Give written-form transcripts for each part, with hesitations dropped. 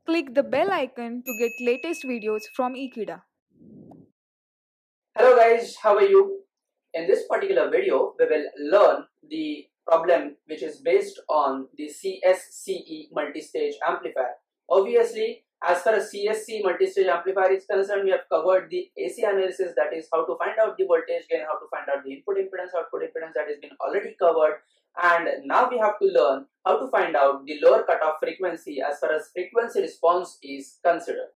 Click the bell icon to get latest videos from Ekeeda. Hello guys, how are you? In this particular video, we will learn the problem which is based on the CSCE multistage amplifier. Obviously, as far as CSC multistage amplifier is concerned, we have covered the AC analysis, that is how to find out the voltage gain, how to find out the input impedance, output impedance, that has been already covered. And now we have to learn how to find out the lower cutoff frequency as far as frequency response is considered.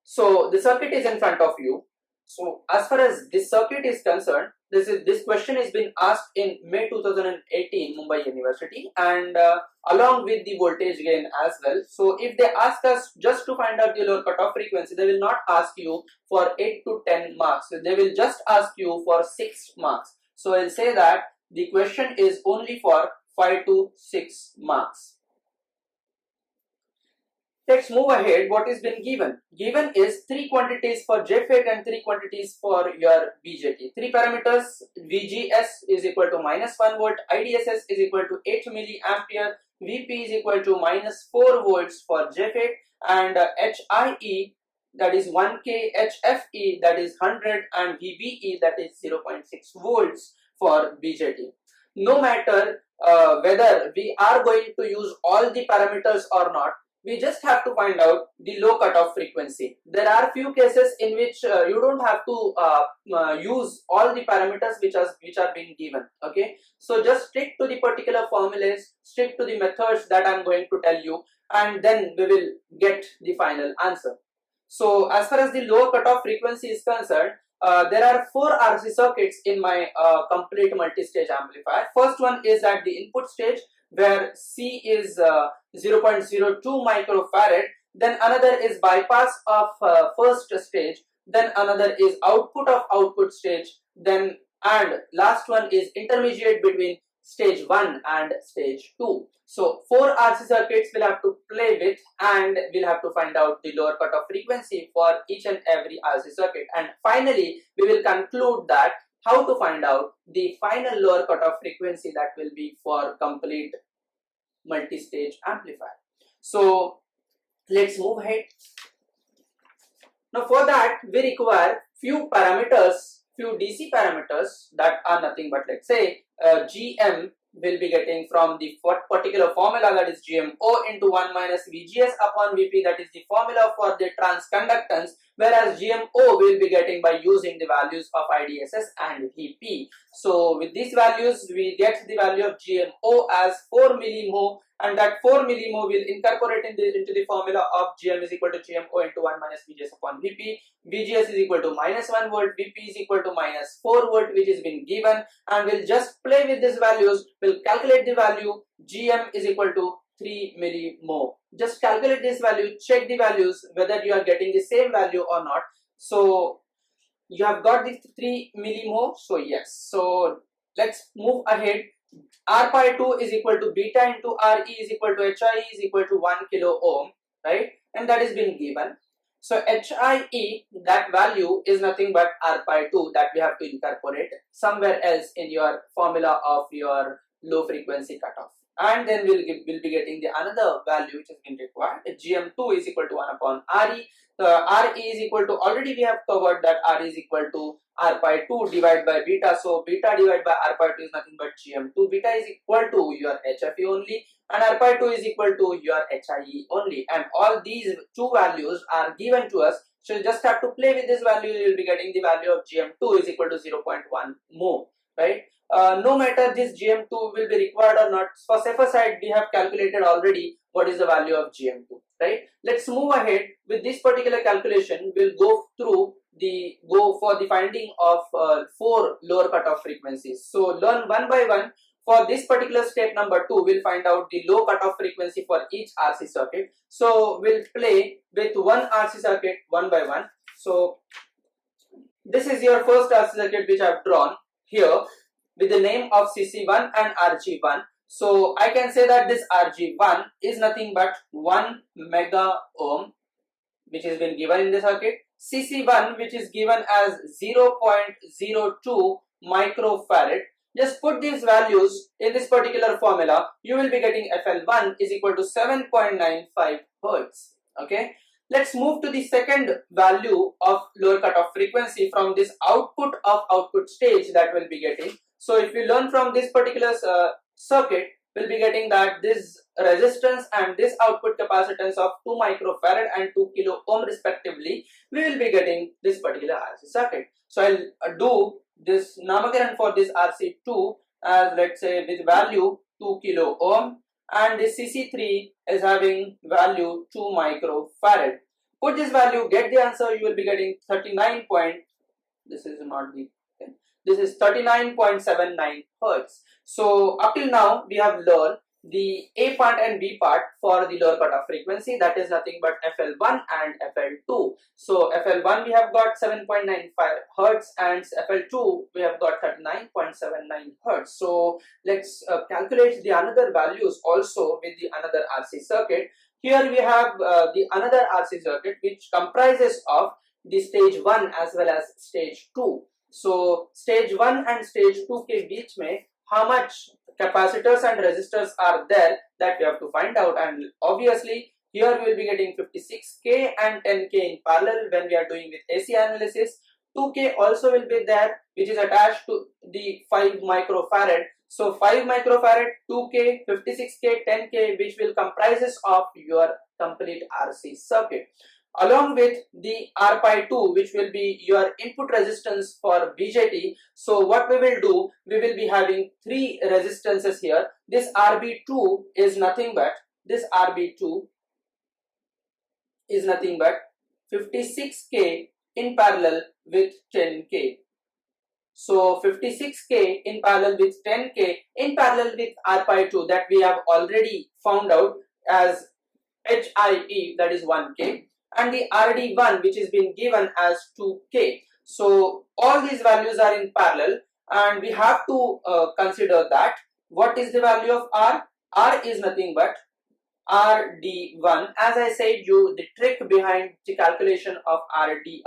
So the circuit is in front of you. So as far as this circuit is concerned, this question has been asked in May 2018 Mumbai University, and along with the voltage gain as well. So if they ask us just to find out the lower cutoff frequency, they will not ask you for 8 to 10 marks. They will just ask you for 6 marks. So I'll say that the question is only for 5 to 6 marks. Let's move ahead. What is been given? Given is 3 quantities for JFET and 3 quantities for your BJT. 3 parameters: VGS is equal to -1 volt, IDSS is equal to 8 milliampere, VP is equal to -4 volts for JFET, and HIE, that is 1K, HFE, that is 100, and VBE, that is 0.6 volts for BJT. No matter whether we are going to use all the parameters or not, we just have to find out the low cutoff frequency. There are few cases in which you don't have to use all the parameters which are being given. Okay, so just stick to the particular formulas, stick to the methods that I'm going to tell you, and then we will get the final answer. So as far as the low cutoff frequency is concerned, there are 4 RC circuits in my complete multi-stage amplifier. First one is at the input stage, where C is 0.02 microfarad, then another is bypass of first stage, then another is output of output stage, then and last one is intermediate between stage 1 and stage 2. So 4 RC circuits we'll have to play with, and we'll have to find out the lower cutoff frequency for each and every RC circuit, and finally we will conclude that how to find out the final lower cutoff frequency that will be for complete multi-stage amplifier. So let's move ahead. Now for that we require few parameters, few DC parameters that are nothing but, let's say, GM will be getting from the particular formula, that is GMO into 1 minus VGS upon VP, that is the formula for the transconductance, whereas GMO will be getting by using the values of IDSS and VP. So with these values we get the value of GMO as 4 millimho, and that 4 millimho will incorporate into the formula of GM is equal to GMO into 1 minus VGS upon VP. VGS is equal to -1 volt, VP is equal to -4 volt, which is been given, and we'll just play with these values. We'll calculate the value. GM is equal to 3 millimho. Just calculate this value, check the values whether you are getting the same value or not. So you have got the 3 millimho, so yes. So let's move ahead. R pi 2 is equal to beta into RE is equal to HIE is equal to 1 kilo ohm, right? And that is been given. So HIE, that value is nothing but R pi 2 that we have to incorporate somewhere else in your formula of your low frequency cutoff. And then we'll be getting the another value which has been required. GM2 is equal to 1 upon RE. RE is equal to, already we have covered that RE is equal to R pi 2 divided by beta. So beta divided by R pi 2 is nothing but GM2. Beta is equal to your HFE only, and R pi 2 is equal to your HIE only. And all these two values are given to us. So you just have to play with this value. You will be getting the value of GM2 is equal to 0.1 mho, right? No matter this GM2 will be required or not, for safer side we have calculated already what is the value of GM2, right? Let's move ahead with this particular calculation. We'll go for the finding of 4 lower cutoff frequencies. So learn one by one. For this particular step number 2, we'll find out the low cutoff frequency for each RC circuit. So we'll play with one RC circuit one by one. So this is your first RC circuit which I've drawn here with the name of CC1 and RG1. So I can say that this RG1 is nothing but 1 mega ohm, which has been given in the circuit. CC1, which is given as 0.02 microfarad. Just put these values in this particular formula. You will be getting FL1 is equal to 7.95 Hertz. Okay. Let's move to the second value of lower cutoff frequency from this output of output stage that we'll be getting. So if you learn from this particular circuit, we'll be getting that this resistance and this output capacitance of 2 microfarad and 2 kilo ohm respectively, we will be getting this particular RC circuit. So I'll do this namakaran for this RC2 as, let's say, with value 2 kilo ohm, and this CC3 is having value 2 microfarad. Put this value, get the answer, you will be getting 39 point, this is not the, okay, this is 39.79 Hertz. So up till now we have learned the A part and B part for the lower cutoff frequency, that is nothing but FL1 and FL2. So FL1 we have got 7.95 Hertz and FL2 we have got 39.79 Hertz. So let's calculate the another values also with the another RC circuit. Here we have the another RC circuit which comprises of the stage 1 as well as stage 2. So stage 1 and stage 2 के बीच में how much capacitors and resistors are there, that we have to find out, and obviously here we will be getting 56K and 10K in parallel when we are doing with AC analysis. 2K also will be there which is attached to the 5 microfarad. So 5 microfarad, 2K, 56K, 10K, which will comprises of your complete RC circuit, along with the RPi2 which will be your input resistance for BJT. So what we will do, we will be having 3 resistances here. This RB2 is nothing but, this RB2 is nothing but 56K in parallel with 10K. So 56K in parallel with 10K in parallel with RPi2 that we have already found out as HIE, that is 1K, and the RD1 which is being given as 2K. So all these values are in parallel, and we have to consider that what is the value of R? R is nothing but RD1. As I said you, the trick behind the calculation of RD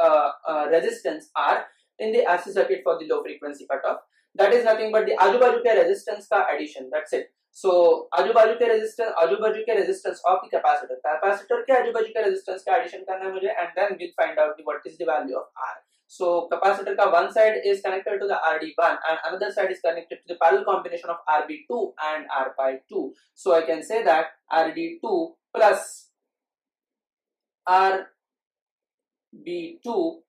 resistance R in the RC circuit for the low frequency cutoff, that is nothing but the आजू बाजू के resistance का addition, that's it. So आजू बाजू के resistance of the capacitor के आजू बाजू के resistance का addition करना है मुझे, and then we'll find out what is the value of R. So capacitor का one side is connected to the RD1 and another side is connected to the parallel combination of RB2 and RPi2. So I can say that RD2 plus RB2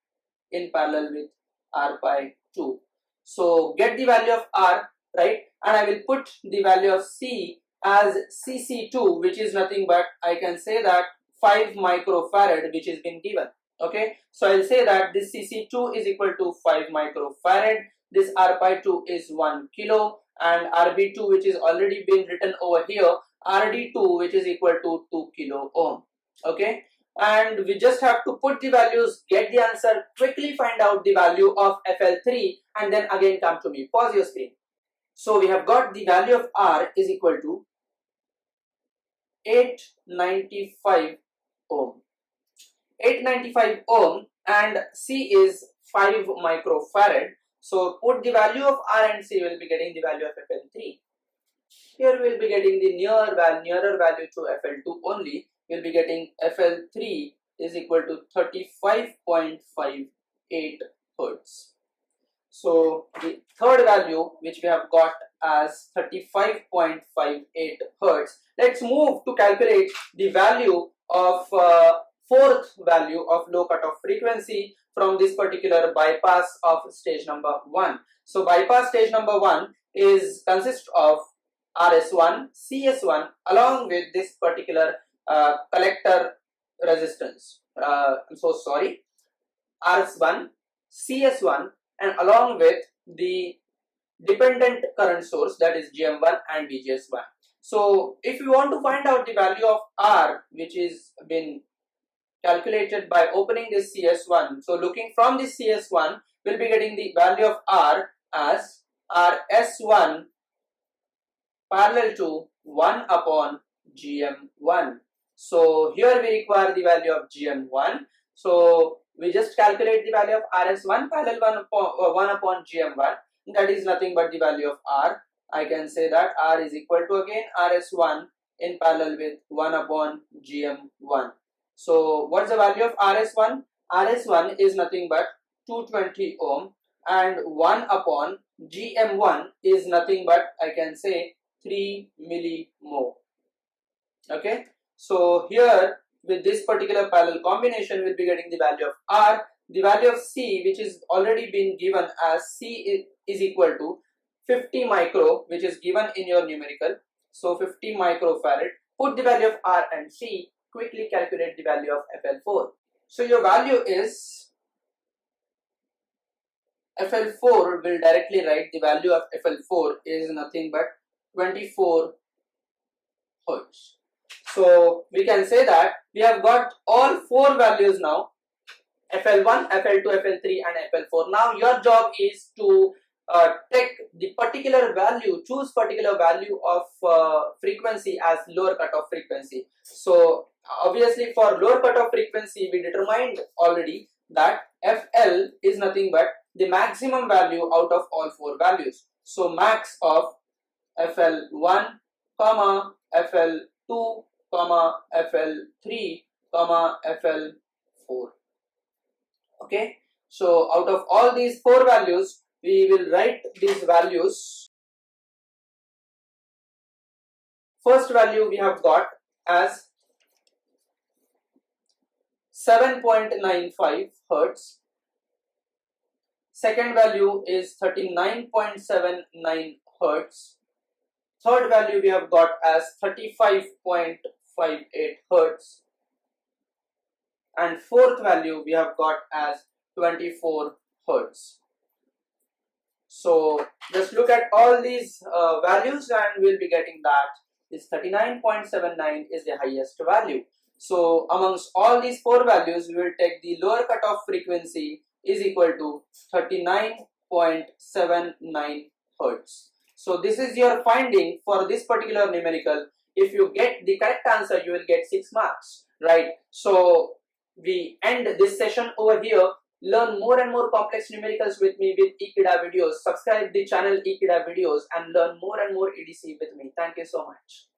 in parallel with RPi2. So get the value of R, right, and I will put the value of C as CC2, which is nothing but, I can say that 5 microfarad which is been given. Okay, so I'll say that this CC2 is equal to 5 microfarad, this RPi2 is 1 kilo, and RB2 which is already been written over here, RD2 which is equal to 2 kilo ohm. Okay, and we just have to put the values, get the answer, quickly find out the value of FL3, and then again come to me. Pause your screen. So we have got the value of R is equal to 895 ohm. 895 ohm, and C is 5 microfarad. So put the value of R and C, will be getting the value of FL3. Here we will be getting the nearer value to FL2 only. We will be getting FL3 is equal to 35.58 Hertz. So the third value which we have got as 35.58 Hertz. Let's move to calculate the value of fourth value of low cutoff frequency from this particular bypass of stage number 1. So bypass stage number 1 is consist of RS1, CS1 along with this particular collector resistance. I'm so sorry, RS1, CS1 and along with the dependent current source, that is GM1 and VGS1. So if you want to find out the value of R which is been calculated by opening this CS1, so looking from this CS1 we'll be getting the value of R as RS1 parallel to 1 upon GM1. So here we require the value of GM1. So we just calculate the value of RS1 parallel 1 upon GM1. that is nothing but the value of R. I can say that R is equal to again RS1 in parallel with 1 upon GM1. So what's the value of RS1? RS1 is nothing but 220 ohm, and 1 upon GM1 is nothing but, I can say, 3 millimho. Okay, so here with this particular parallel combination we'll be getting the value of R. The value of C, which is already been given as C is equal to 50 micro, which is given in your numerical. So 50 microfarad. Put the value of R and C. Quickly calculate the value of FL4. So your value is FL4 will directly write the value of FL4 is nothing but 24 Hertz. So we can say that we have got all four values now, FL1, FL2, FL3 and FL4. Now your job is to take the particular value, choose particular value of frequency as lower cutoff frequency. So obviously for lower cutoff frequency we determined already that FL is nothing but the maximum value out of all four values. So max of FL1, FL2, FL3, FL4. Okay, so out of all these four values we will write these values. First value we have got as 7.95 Hertz. Second value is 39.79 Hertz. Third value we have got as 35.58 Hertz. And fourth value we have got as 24 Hertz. So just look at all these values and we'll be getting that this 39.79 is the highest value. So amongst all these four values we will take the lower cutoff frequency is equal to 39.79 Hertz. So this is your finding for this particular numerical. If you get the correct answer you will get 6 marks, right? So we end this session over here. Learn more and more complex numericals with me with Ekeeda videos. Subscribe the channel Ekeeda videos and learn more and more EDC with me. Thank you so much.